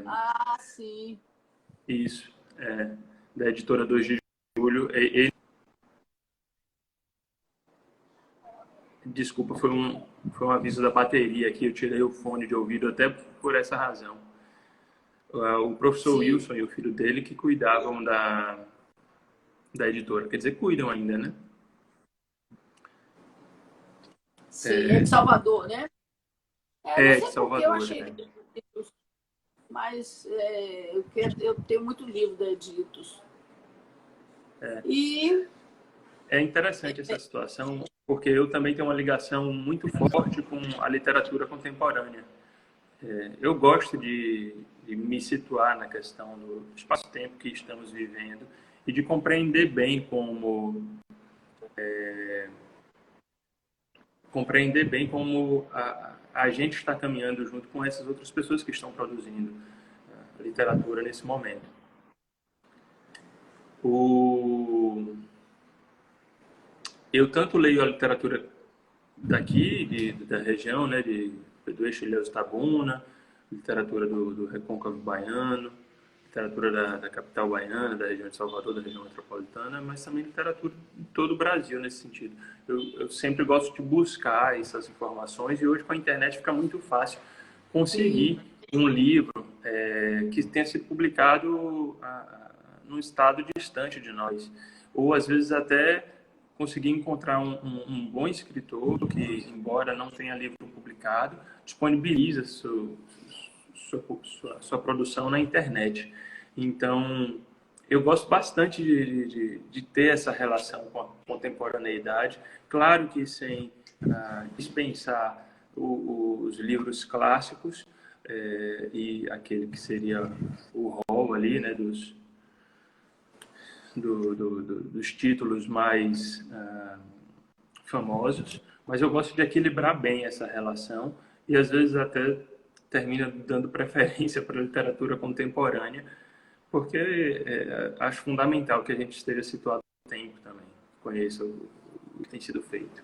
Ah, sim. Isso, da editora 2 de Julho. Desculpa, foi um aviso da bateria aqui. Eu tirei o fone de ouvido até por essa razão. O professor Sim, Wilson e o filho dele que cuidavam da editora. Quer dizer, cuidam ainda, né? sim. É de Salvador, né? Eu não É, de sei por que eu Salvador. achei livros, mas eu tenho muito livro da Editos. E É interessante essa situação, porque eu também tenho uma ligação muito forte com a literatura contemporânea. Eu gosto de me situar na questão do espaço-tempo que estamos vivendo e de compreender bem como a gente está caminhando junto com essas outras pessoas que estão produzindo literatura nesse momento. Eu tanto leio a literatura daqui, da região, né, do Eixo Ilhéus Itabuna, literatura do Recôncavo Baiano, literatura da capital baiana, da região de Salvador, da região metropolitana, mas também literatura em todo o Brasil nesse sentido. Eu sempre gosto de buscar essas informações e hoje com a internet fica muito fácil conseguir um livro que tenha sido publicado num estado distante de nós, ou às vezes até conseguir encontrar um bom escritor que, embora não tenha livro publicado, disponibiliza sua produção na internet. Então, eu gosto bastante de ter essa relação com a contemporaneidade, claro que sem dispensar os livros clássicos e aquele que seria o rol ali, né, dos títulos mais famosos, mas eu gosto de equilibrar bem essa relação e às vezes até termina dando preferência para a literatura contemporânea, porque acho fundamental que a gente esteja situado no tempo também, conheça o que tem sido feito.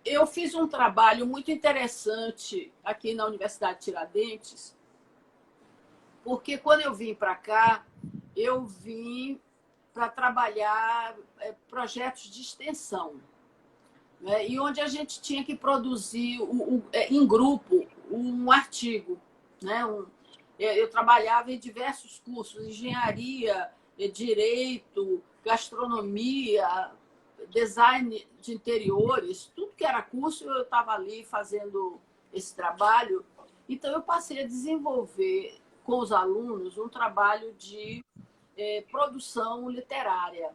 Eu fiz um trabalho muito interessante aqui na Universidade de Tiradentes, porque quando eu vim para cá, eu vim para trabalhar projetos de extensão, né? E onde a gente tinha que produzir em grupo um artigo, né? Eu trabalhava em diversos cursos, engenharia, direito, gastronomia, design de interiores, tudo que era curso eu estava ali fazendo esse trabalho. Então eu passei a desenvolver com os alunos um trabalho de produção literária.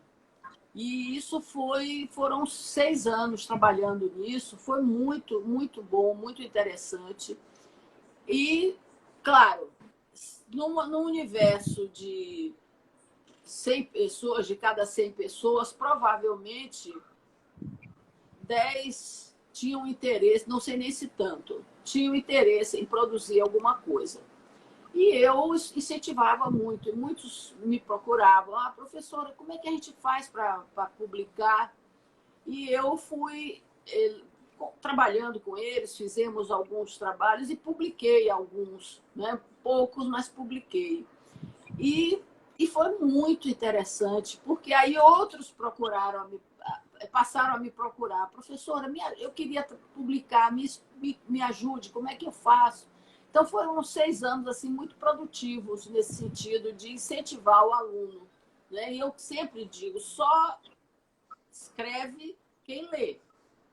E isso foram 6 anos trabalhando nisso, foi muito, muito bom, muito interessante. E, claro, num universo de 100 pessoas, de cada 100 pessoas, provavelmente 10 tinham interesse, não sei nem se tanto, tinham interesse em produzir alguma coisa. E eu incentivava muito, e muitos me procuravam, professora, como é que a gente faz para publicar? E eu fui trabalhando com eles, fizemos alguns trabalhos e publiquei alguns, né? Poucos, mas publiquei. E foi muito interessante, porque aí outros passaram a me procurar. Professora, eu queria publicar, me ajude, como é que eu faço? Então, foram 6 anos assim, muito produtivos nesse sentido de incentivar o aluno, né? E eu sempre digo, só escreve quem lê.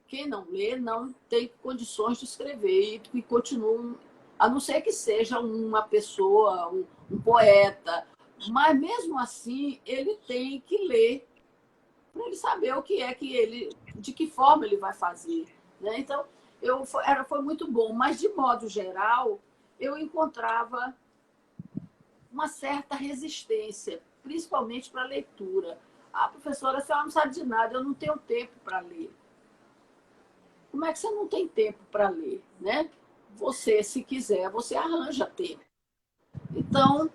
Quem não lê não tem condições de escrever e continuam, a não ser que seja uma pessoa, um poeta, mas mesmo assim ele tem que ler para ele saber o que é que de que forma ele vai fazer, né? Então foi muito bom, mas de modo geral eu encontrava uma certa resistência, principalmente para a leitura. Professora, a senhora não sabe de nada, eu não tenho tempo para ler. Como é que você não tem tempo para ler, né? Você, se quiser, você arranja tempo. Então,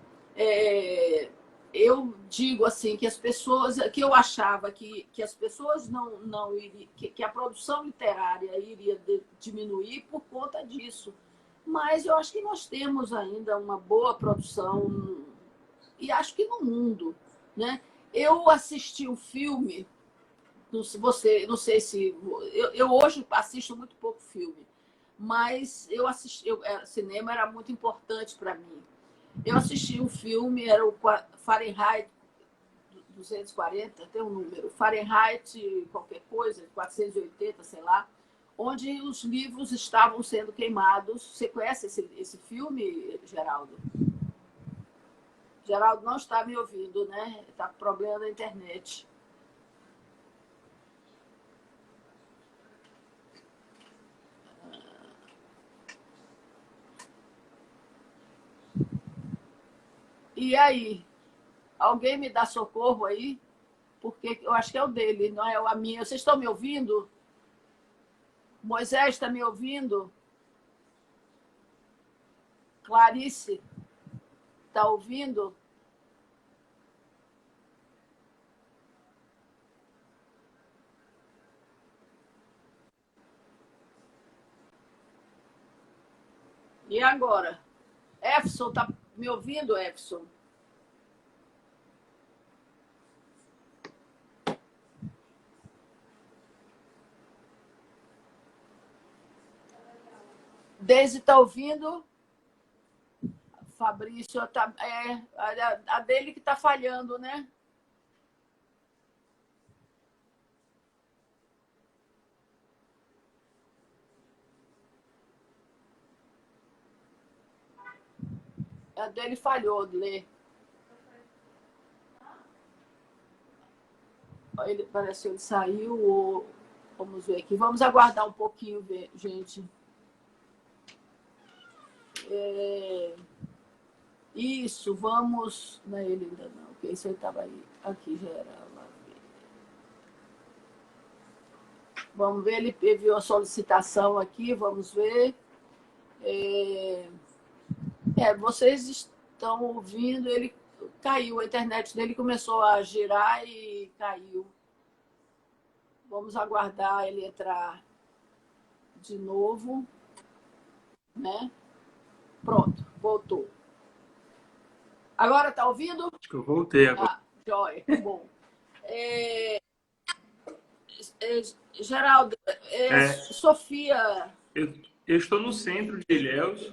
eu digo assim que as pessoas, que eu achava que as pessoas não iriam, que a produção literária iria diminuir por conta disso. Mas eu acho que nós temos ainda uma boa produção e acho que no mundo, né? Eu assisti um filme, não sei se eu hoje assisto muito pouco filme, mas cinema era muito importante para mim. Eu assisti um filme, era o Fahrenheit 240, tem um número, Fahrenheit qualquer coisa, 480, sei lá, onde os livros estavam sendo queimados. Você conhece esse filme, Geraldo? Geraldo não está me ouvindo, né? Está com problema na internet. E aí? Alguém me dá socorro aí? Porque eu acho que é o dele, não é a minha. Vocês estão me ouvindo? Moisés está me ouvindo? Clarice, está ouvindo? E agora? Efson, tá me ouvindo, Efson? Deise está ouvindo? Fabrício, tá, a dele que está falhando, né? A dele falhou de ler. Ele parece que ele saiu ou... Vamos ver aqui. Vamos aguardar um pouquinho, gente. Isso, vamos... Não é ele ainda não, porque isso aí estava aí. Aqui já era. Vamos ver, ele enviou a solicitação aqui, vamos ver. Vocês estão ouvindo, ele caiu, a internet dele começou a girar e caiu. Vamos aguardar ele entrar de novo, né? Pronto, voltou. Agora está ouvindo? Acho que eu voltei agora. Joia, bom. Geraldo, Sofia... Eu estou no centro de Ilhéus.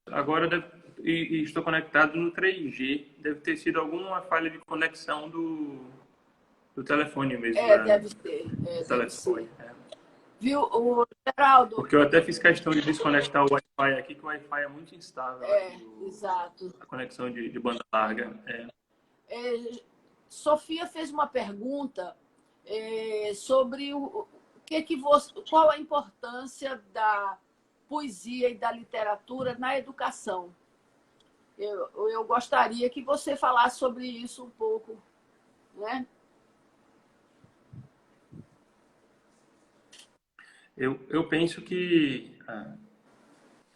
Agora e estou conectado no 3G. Deve ter sido alguma falha de conexão do telefone mesmo. Deve ser. Deve ser. Viu, o Geraldo? Porque eu até fiz questão de desconectar o Wi-Fi aqui, que o Wi-Fi é muito instável. Exato. A conexão de banda larga. Sofia fez uma pergunta sobre qual a importância da poesia e da literatura na educação. Eu gostaria que você falasse sobre isso um pouco, né? Eu penso que,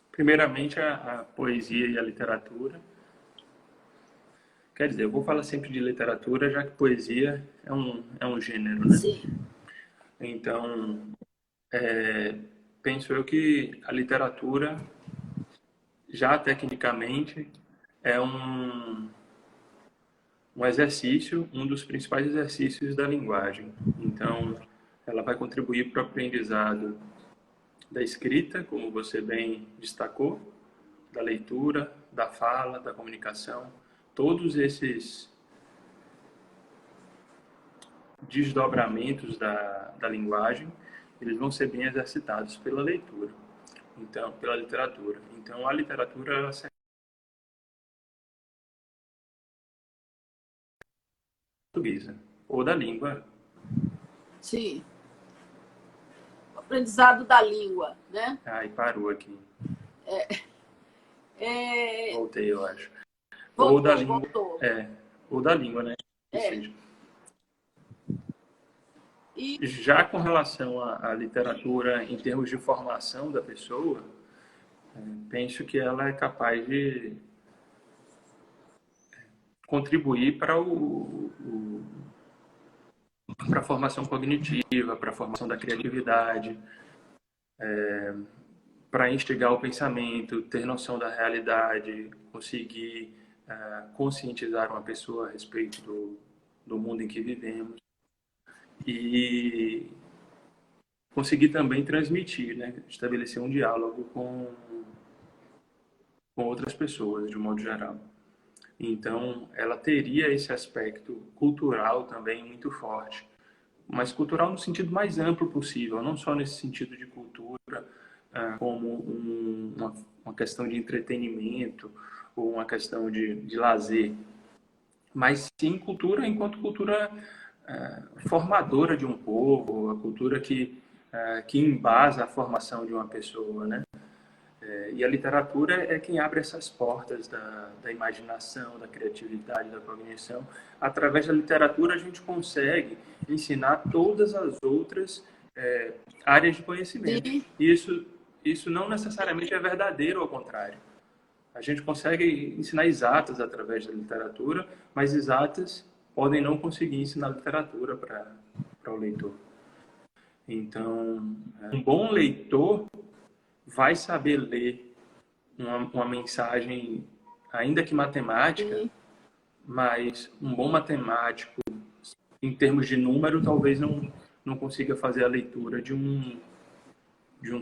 primeiramente, a poesia e a literatura. Quer dizer, eu vou falar sempre de literatura, já que poesia é um gênero, né? Sim. Então, penso eu que a literatura, já tecnicamente, é um exercício, um dos principais exercícios da linguagem. Então, ela vai contribuir para o aprendizado da escrita, como você bem destacou, da leitura, da fala, da comunicação. Todos esses desdobramentos da linguagem, eles vão ser bem exercitados pela leitura, então, pela literatura. Então, a literatura ela serve portuguesa ou da língua. Sim. O aprendizado da língua, né? E parou aqui. Voltei, eu acho. Voltou, ou da língua. Voltou. Ou da língua, né? Já com relação à literatura em termos de formação da pessoa, penso que ela é capaz de contribuir para para a formação cognitiva, para a formação da criatividade, para instigar o pensamento, ter noção da realidade, conseguir conscientizar uma pessoa a respeito do mundo em que vivemos e conseguir também transmitir, né? Estabelecer um diálogo com outras pessoas, de um modo geral. Então, ela teria esse aspecto cultural também muito forte, mas cultural no sentido mais amplo possível, não só nesse sentido de cultura como uma questão de entretenimento ou uma questão de lazer, mas sim cultura enquanto cultura formadora de um povo, a cultura que embasa a formação de uma pessoa, né? E a literatura é quem abre essas portas da imaginação, da criatividade, da cognição. Através da literatura, a gente consegue ensinar todas as outras áreas de conhecimento. Isso não necessariamente é verdadeiro, ao contrário. A gente consegue ensinar exatas através da literatura, mas exatas podem não conseguir ensinar literatura para o leitor. Então, um bom leitor vai saber ler uma mensagem, ainda que matemática, Sim. mas um bom matemático, em termos de número, talvez não consiga fazer a leitura de um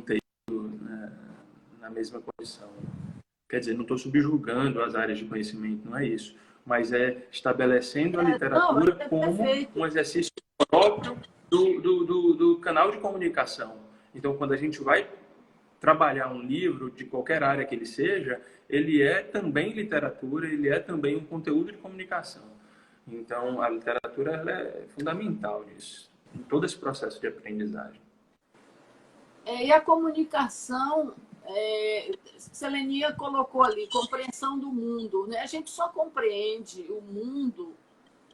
texto, né, na mesma condição. Quer dizer, não estou subjugando as áreas de conhecimento, não é isso. Mas é estabelecendo a Não, literatura é como perfeito. um exercício próprio do canal de comunicação. Então, quando a gente vai trabalhar um livro, de qualquer área que ele seja, ele é também literatura, ele é também um conteúdo de comunicação. Então, a literatura ela é fundamental nisso, em todo esse processo de aprendizagem. E a comunicação, Seleninha colocou ali, compreensão do mundo. Né? A gente só compreende o mundo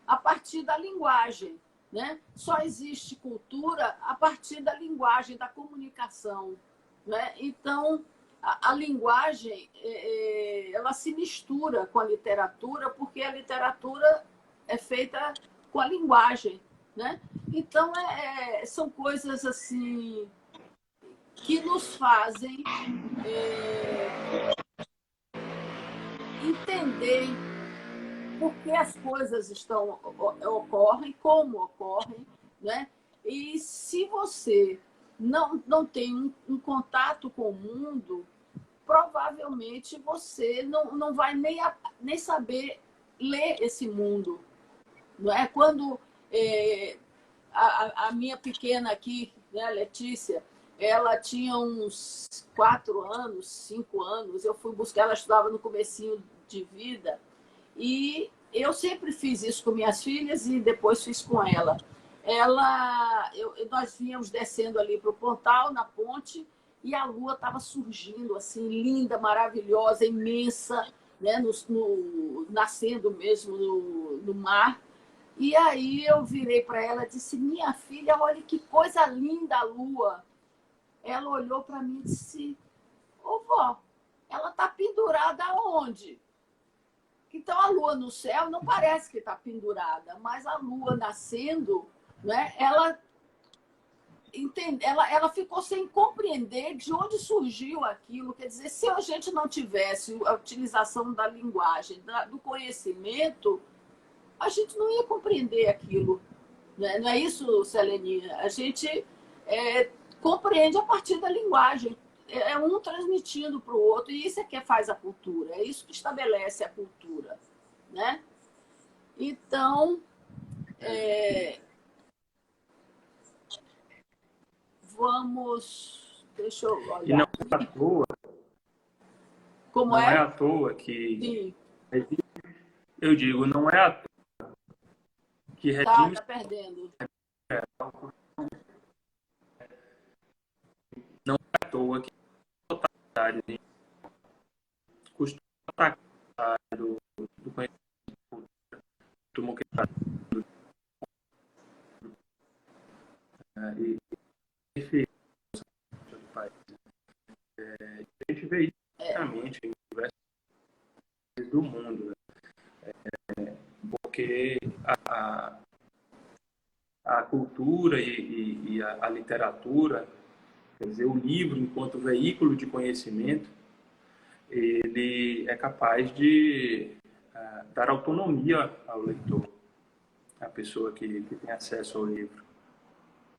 a partir da linguagem. Né? Só existe cultura a partir da linguagem, da comunicação. Né? Então, a linguagem ela se mistura com a literatura, porque a literatura é feita com a linguagem. Né? Então, são coisas assim que nos fazem entender por que as coisas ocorrem, como ocorrem, né? E se você não tem um contato com o mundo, provavelmente você não vai nem saber ler esse mundo. Não é? Quando a minha pequena aqui, né, Letícia, ela tinha uns 4 anos, 5 anos, eu fui buscar, ela estudava no comecinho de vida, e eu sempre fiz isso com minhas filhas e depois fiz com ela. Nós vínhamos descendo ali para o Pontal, na ponte, e a lua estava surgindo, assim, linda, maravilhosa, imensa, né, nascendo mesmo no mar. E aí eu virei para ela e disse, minha filha, olha que coisa linda a lua. Ela olhou para mim e disse, ô vó, ela está pendurada aonde? Então a lua no céu não parece que está pendurada, mas a lua nascendo, né, ela ficou sem compreender de onde surgiu aquilo. Quer dizer, se a gente não tivesse a utilização da linguagem, do conhecimento, a gente não ia compreender aquilo. Né? Não é isso, Seleninha? A gente compreende a partir da linguagem. É um transmitindo para o outro, e isso é que faz a cultura, é isso que estabelece a cultura. Né? Então, vamos... Deixa eu olhar. E não é à toa, Como não é? é à toa que... Sim. Eu digo, não é à toa que regimes... Tá perdendo. Não é à toa que totalitários costumam atacar do conhecimento do e do país. A gente vê isso praticamente em diversos países do mundo, né? Porque a cultura e a literatura, quer dizer, o livro enquanto veículo de conhecimento, ele é capaz de dar autonomia ao leitor, à pessoa que tem acesso ao livro.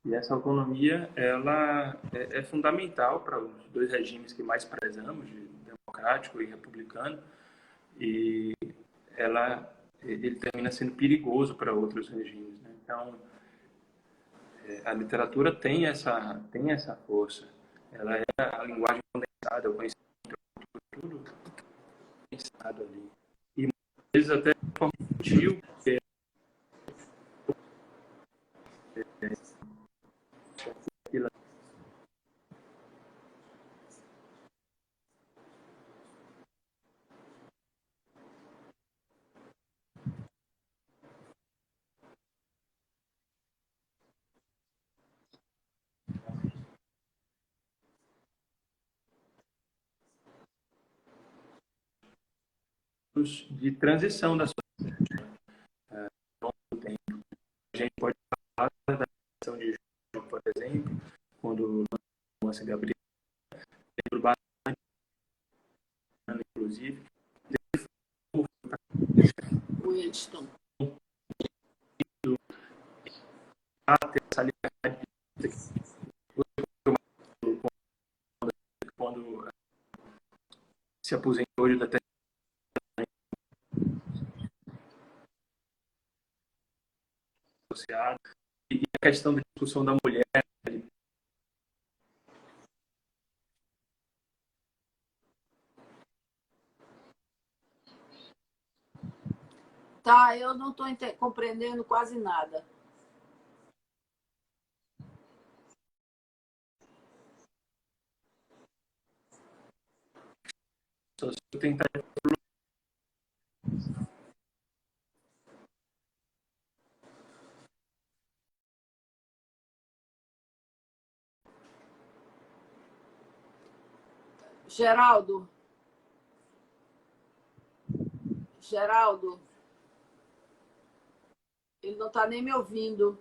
E essa autonomia, ela é fundamental para os dois regimes que mais prezamos, de democrático e republicano, e ele termina sendo perigoso para outros regimes, né? Então, a literatura tem essa força. Ela é a linguagem condensada, o conhecimento, tudo pensado ali. E às vezes até de forma sutil, porque de transição da sociedade. A gente pode falar ter essa liberdade quando se aposentou de determinado associado. E a questão da discussão da mulher. Tá, eu não estou compreendendo quase nada. Se eu tentar... Geraldo? Geraldo? Ele não está nem me ouvindo.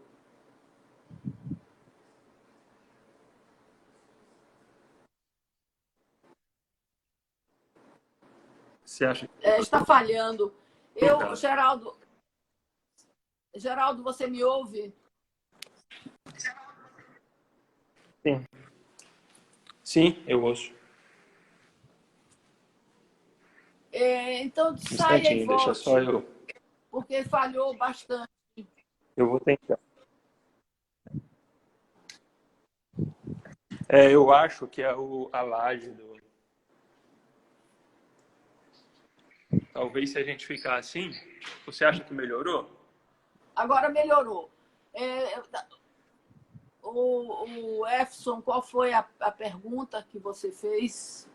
Você acha que... Está falhando. Geraldo, você me ouve? Sim. Sim, eu ouço. Então, saia e volte. Deixa só eu... Porque falhou bastante. Eu vou tentar. Eu acho que é a laje do... Talvez se a gente ficar assim, você acha que melhorou? Agora melhorou. O Efson, qual foi a pergunta que você fez?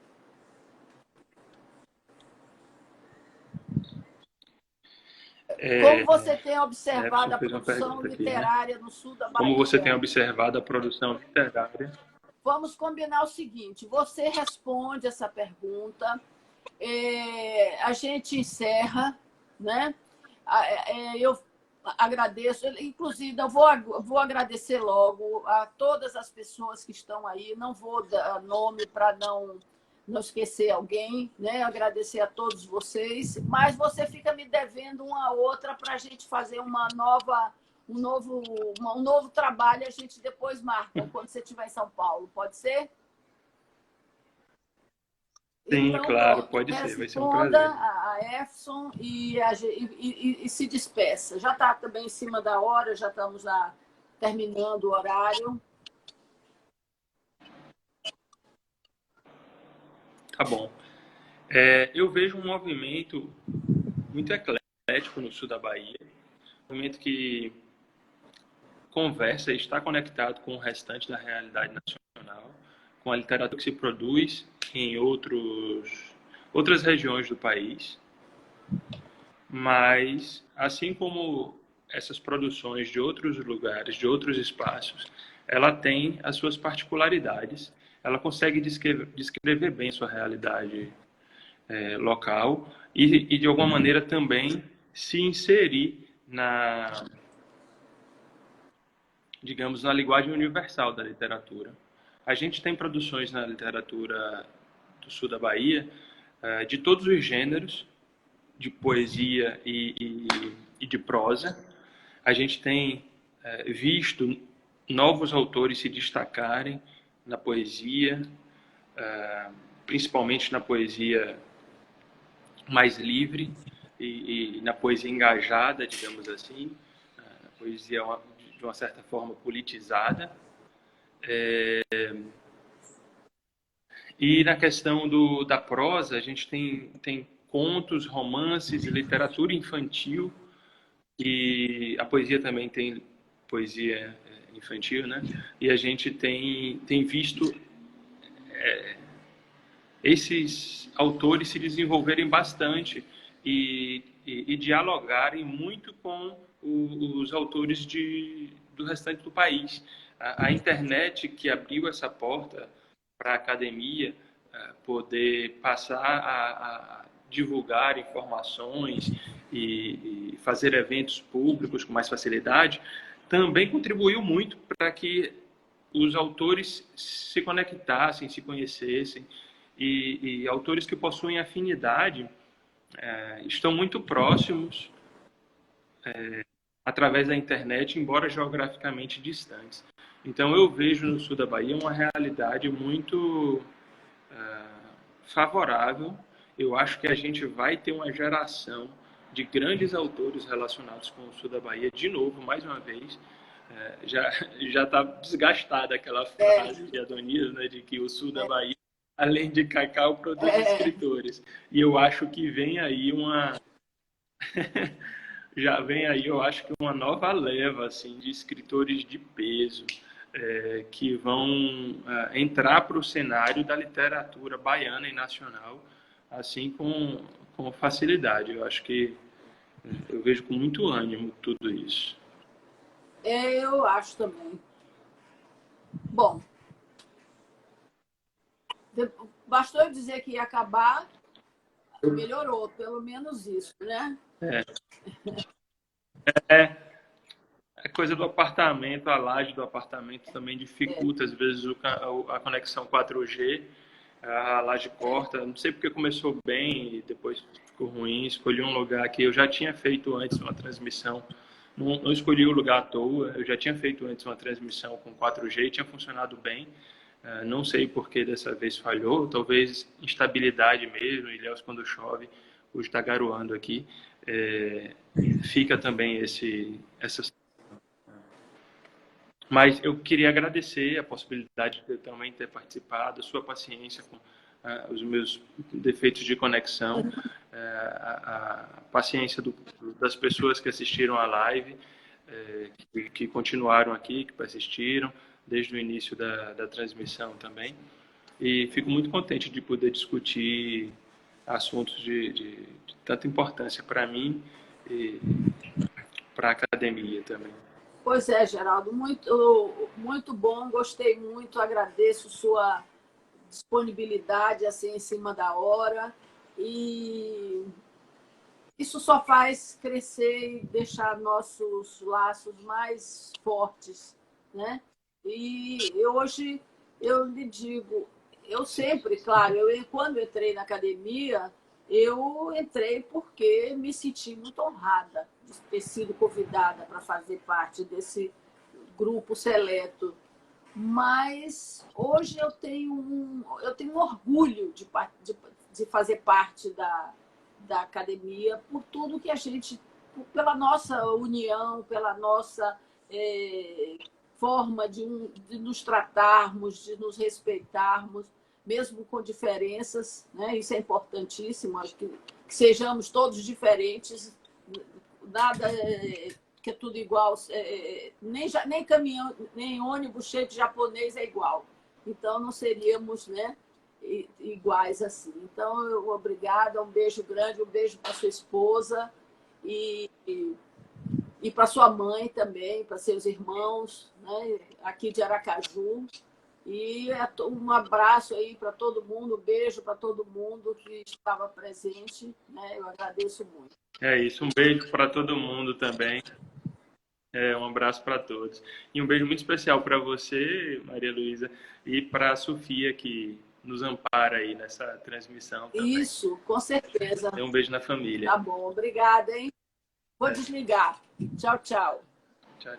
Como você tem observado a produção literária no sul da Bahia? Como você tem observado a produção literária? Vamos combinar o seguinte, você responde essa pergunta, a gente encerra, né? Eu agradeço, inclusive, eu vou agradecer logo a todas as pessoas que estão aí, não vou dar nome para não esquecer alguém, né? Agradecer a todos vocês, mas você fica me devendo uma outra para a gente fazer um novo trabalho, a gente depois marca, quando você estiver em São Paulo, pode ser? Sim, Então, claro, pode ser, vai ser um prazer. Responda a Efson e se despeça. Já está também em cima da hora, já estamos terminando o horário. Tá bom. Eu vejo um movimento muito eclético no sul da Bahia, um movimento que conversa e está conectado com o restante da realidade nacional, com a literatura que se produz em outras regiões do país. Mas, assim como essas produções de outros lugares, de outros espaços, ela tem as suas particularidades, ela consegue descrever bem a sua realidade local e, de alguma maneira, também se inserir digamos, na linguagem universal da literatura. A gente tem produções na literatura do sul da Bahia de todos os gêneros, de poesia e de prosa. A gente tem visto novos autores se destacarem na poesia, principalmente na poesia mais livre e na poesia engajada, digamos assim, na poesia de uma certa forma politizada. E na questão da prosa, a gente tem contos, romances, literatura infantil, e a poesia também tem poesia infantil, né? E a gente tem visto esses autores se desenvolverem bastante e dialogarem muito com os autores do restante do país. A internet que abriu essa porta para a academia poder passar a divulgar informações e fazer eventos públicos com mais facilidade, também contribuiu muito para que os autores se conectassem, se conhecessem, e autores que possuem afinidade estão muito próximos através da internet, embora geograficamente distantes. Então, eu vejo no sul da Bahia uma realidade muito favorável. Eu acho que a gente vai ter uma geração de grandes autores relacionados com o sul da Bahia, de novo, mais uma vez. Já está desgastada aquela frase de Adonias, né, de que o sul da Bahia, além de cacau, produz escritores. E eu acho que vem aí já vem aí, eu acho que uma nova leva assim de escritores de peso que vão entrar para o cenário da literatura baiana e nacional assim com facilidade. Eu acho que eu vejo com muito ânimo tudo isso. Eu acho também. Bom, bastou eu dizer que ia acabar, melhorou, pelo menos isso, né? A coisa do apartamento, a laje do apartamento também dificulta, às vezes, a conexão 4G, a laje corta. Não sei porque começou bem e depois ficou ruim. Escolhi um lugar que eu já tinha feito antes uma transmissão. Não escolhi o lugar à toa, eu já tinha feito antes uma transmissão com 4G e tinha funcionado bem. Não sei por que dessa vez falhou, talvez instabilidade mesmo. Ilhéus, quando chove, hoje está garoando aqui. Fica também essa. Mas eu queria agradecer a possibilidade de eu também ter participado, a sua paciência com os meus defeitos de conexão, a paciência das pessoas que assistiram a live, que continuaram aqui, que persistiram desde o início da transmissão também. E fico muito contente de poder discutir assuntos de tanta importância para mim e para a academia também. Pois é, Geraldo, muito bom, gostei muito, agradeço sua disponibilidade assim em cima da hora e isso só faz crescer e deixar nossos laços mais fortes, né? E hoje eu lhe digo, eu sempre, claro, quando entrei na academia, eu entrei porque me senti muito honrada de ter sido convidada para fazer parte desse grupo seleto. Mas hoje eu tenho um orgulho de fazer parte da academia por tudo que a gente, pela nossa união, pela nossa forma de nos tratarmos, de nos respeitarmos, mesmo com diferenças, né? Isso é importantíssimo, acho que sejamos todos diferentes, nada que é tudo igual, nem caminhão, nem ônibus cheio de japonês é igual. Então, não seríamos, né, iguais assim. Então, obrigada, um beijo grande, um beijo para sua esposa e para sua mãe também, para seus irmãos, né, aqui de Aracaju. E um abraço aí para todo mundo, um beijo para todo mundo que estava presente, né? Eu agradeço muito. É isso, um beijo para todo mundo também. Um abraço para todos. E um beijo muito especial para você, Maria Luísa, e para a Sofia, que nos ampara aí nessa transmissão também. Isso, com certeza. Um beijo na família. Tá bom, obrigada, hein? Vou desligar. Tchau, tchau. Tchau.